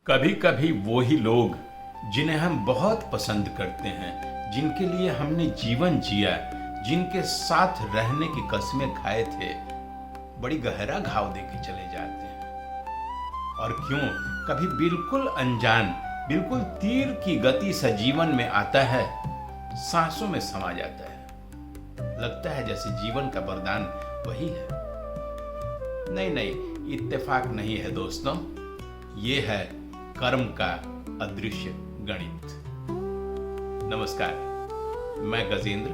कभी कभी वो ही लोग जिन्हें हम बहुत पसंद करते हैं, जिनके लिए हमने जीवन जिया, जिनके साथ रहने की कस्में खाए थे, बड़ी गहरा घाव देके चले जाते हैं। और क्यों, कभी बिल्कुल अनजान, बिल्कुल तीर की गति से जीवन में आता है, सांसों में समा जाता है। लगता है जैसे जीवन का वरदान वही है। नहीं, इत्तेफाक नहीं है दोस्तों, ये है कर्म का अदृश्य गणित। नमस्कार, मैं गजेंद्र।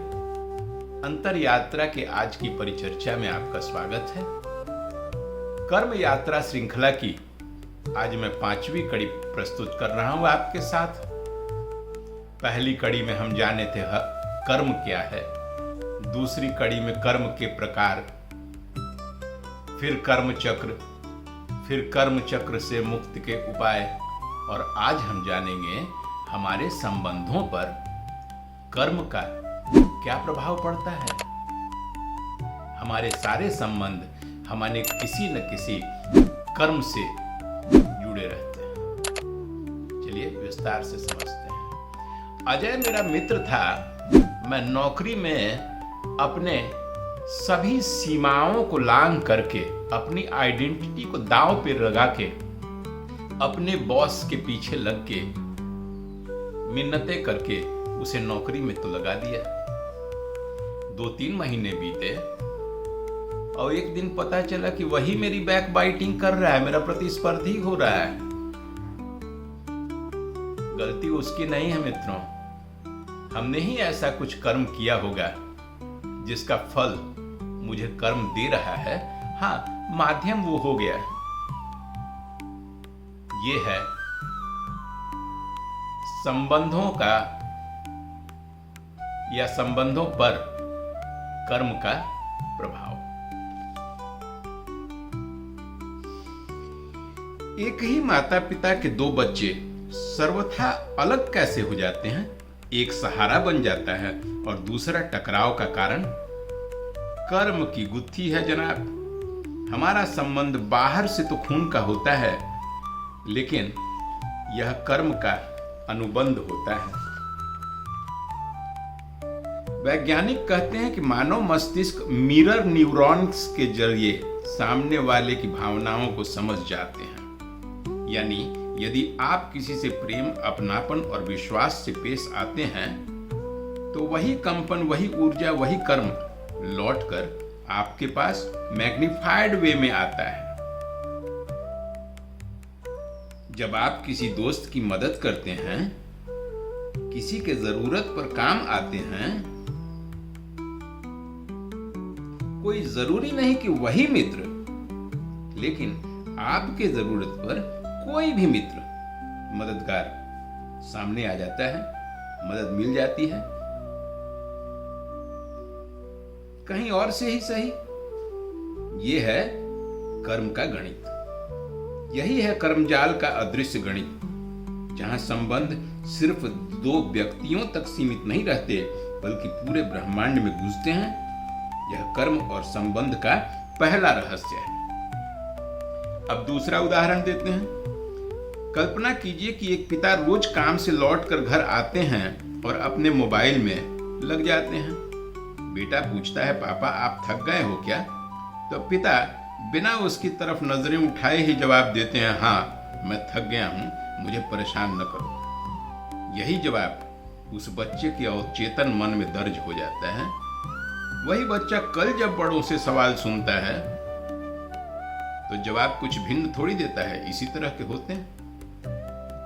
अंतर यात्रा के आज की परिचर्चा में आपका स्वागत है। कर्म यात्रा श्रृंखला की आज मैं 5वीं कड़ी प्रस्तुत कर रहा हूं आपके साथ। पहली कड़ी में हम जाने थे कर्म क्या है, दूसरी कड़ी में कर्म के प्रकार, फिर कर्म चक्र, फिर कर्म चक्र से मुक्ति के उपाय, और आज हम जानेंगे हमारे संबंधों पर कर्म का क्या प्रभाव पड़ता है। हमारे सारे संबंध हमारे किसी न किसी कर्म से जुड़े रहते हैं। चलिए विस्तार से समझते हैं। अजय मेरा मित्र था। मैं नौकरी में अपने सभी सीमाओं को लांघ करके, अपनी आइडेंटिटी को दांव पे लगा के, अपने बॉस के पीछे लग के, मिन्नतें करके उसे नौकरी में तो लगा दिया। 2-3 महीने बीते और एक दिन पता चला कि वही मेरी बैक बाइटिंग कर रहा है, मेरा प्रतिस्पर्धी हो रहा है। गलती उसकी नहीं है मित्रों, हमने ही ऐसा कुछ कर्म किया होगा जिसका फल मुझे कर्म दे रहा है। हाँ, माध्यम वो हो गया। ये है संबंधों का या संबंधों पर कर्म का प्रभाव। एक ही माता पिता के 2 बच्चे सर्वथा अलग कैसे हो जाते हैं? एक सहारा बन जाता है और दूसरा टकराव का कारण। कर्म की गुत्थी है जनाब। हमारा संबंध बाहर से तो खून का होता है, लेकिन यह कर्म का अनुबंध होता है। वैज्ञानिक कहते हैं कि मानव मस्तिष्क मिरर न्यूरॉन्स के जरिए सामने वाले की भावनाओं को समझ जाते हैं। यानी यदि आप किसी से प्रेम, अपनापन और विश्वास से पेश आते हैं, तो वही कंपन, वही ऊर्जा, वही कर्म लौटकर आपके पास मैग्निफाइड वे में आता है। जब आप किसी दोस्त की मदद करते हैं, किसी के जरूरत पर काम आते हैं, कोई जरूरी नहीं कि वही मित्र, लेकिन आपके जरूरत पर कोई भी मित्र, मददगार सामने आ जाता है, मदद मिल जाती है, कहीं और से ही सही। ये है कर्म का गणित। यही है कर्मजाल का अदृश्य गणित, जहां संबंध सिर्फ 2 व्यक्तियों तक सीमित नहीं रहते, बल्कि पूरे ब्रह्मांड में घुसते हैं। यह कर्म और संबंध का पहला रहस्य है। अब दूसरा उदाहरण देते हैं। कल्पना कीजिए कि एक पिता रोज काम से लौटकर घर आते हैं और अपने मोबाइल में लग जाते हैं। बेटा पूछता है, पापा आप थक गए हो क्या? तो पिता बिना उसकी तरफ नजरें उठाए ही जवाब देते हैं, हाँ मैं थक गया हूं, मुझे परेशान न करो। यही जवाब उस बच्चे के अवचेतन मन में दर्ज हो जाता है। वही बच्चा कल जब बड़ों से सवाल सुनता है तो जवाब कुछ भिन्न थोड़ी देता है, इसी तरह के होते हैं।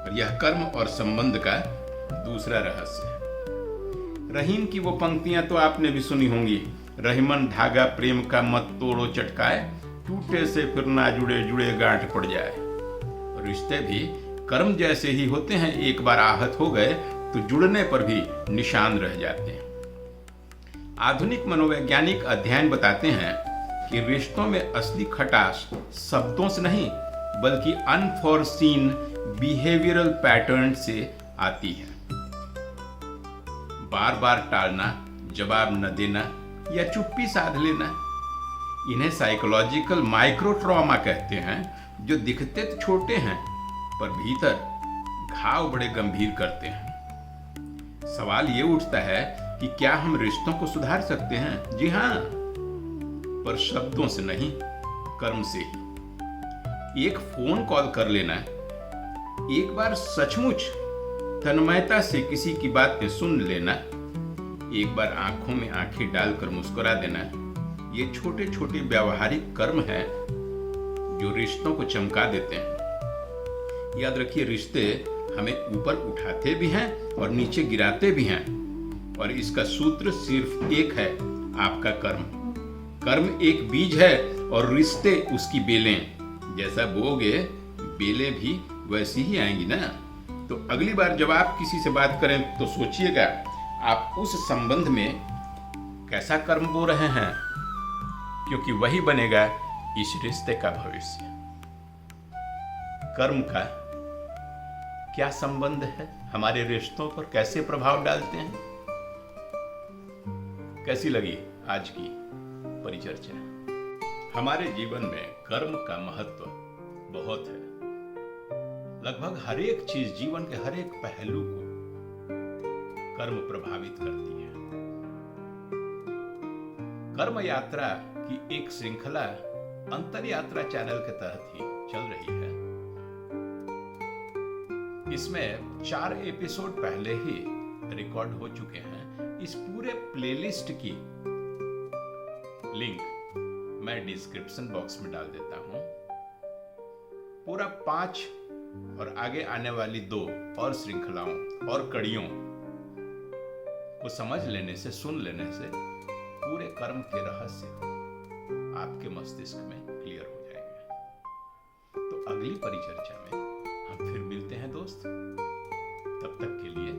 और यह कर्म और संबंध का दूसरा रहस्य है। रहीम की वो पंक्तियां तो आपने भी सुनी होंगी, रहीमन धागा प्रेम का मत तोड़ो चटकाए, टूटे से फिर ना जुड़े, जुड़े गांठ पड़ जाए। रिश्ते भी कर्म जैसे ही होते हैं, एक बार आहत हो गए तो जुड़ने पर भी निशान रह जाते हैं। आधुनिक मनोवैज्ञानिक अध्ययन बताते हैं कि रिश्तों में असली खटास शब्दों से नहीं, बल्कि अनफोर्सीन बिहेवियरल पैटर्न से आती है। बार बार टालना, जवाब न देना या चुप्पी साध लेना, इन्हें साइकोलॉजिकल माइक्रो ट्रॉमा कहते हैं, जो दिखते तो छोटे हैं पर भीतर घाव बड़े गंभीर करते हैं। सवाल ये उठता है कि क्या हम रिश्तों को सुधार सकते हैं? जी हाँ, पर शब्दों से नहीं, कर्म से ही। एक फोन कॉल कर लेना, एक बार सचमुच तन्मयता से किसी की बातें सुन लेना, एक बार आंखों में आंखें डालकर मुस्कुरा देना, ये छोटे छोटे व्यावहारिक कर्म हैं जो रिश्तों को चमका देते हैं। याद रखिए, रिश्ते हमें ऊपर उठाते भी हैं और नीचे गिराते भी हैं, और इसका सूत्र सिर्फ एक है, आपका कर्म। कर्म एक बीज है और रिश्ते उसकी बेलें। जैसा बोओगे बेलें भी वैसी ही आएंगी ना। तो अगली बार जब आप किसी से बात करें तो सोचिएगा आप उस संबंध में कैसा कर्म बो रहे हैं, क्योंकि वही बनेगा इस रिश्ते का भविष्य। कर्म का क्या संबंध है, हमारे रिश्तों पर कैसे प्रभाव डालते हैं? कैसी लगी आज की परिचर्चा? हमारे जीवन में कर्म का महत्व बहुत है। लगभग हर एक चीज, जीवन के हर एक पहलू को कर्म प्रभावित करती है। कर्म यात्रा की एक श्रृंखला अंतर यात्रा चैनल के तहत ही चल रही है। इसमें 4 एपिसोड पहले ही रिकॉर्ड हो चुके हैं। इस पूरे प्लेलिस्ट की लिंक मैं डिस्क्रिप्शन बॉक्स में डाल देता हूं। पूरा 5 और आगे आने वाली 2 और श्रृंखलाओं और कड़ियों को समझ लेने से, सुन लेने से पूरे कर्म के रहस्य आपके मस्तिष्क में क्लियर हो जाएंगे। तो अगली परिचर्चा में हम फिर मिलते हैं दोस्त। तब तक के लिए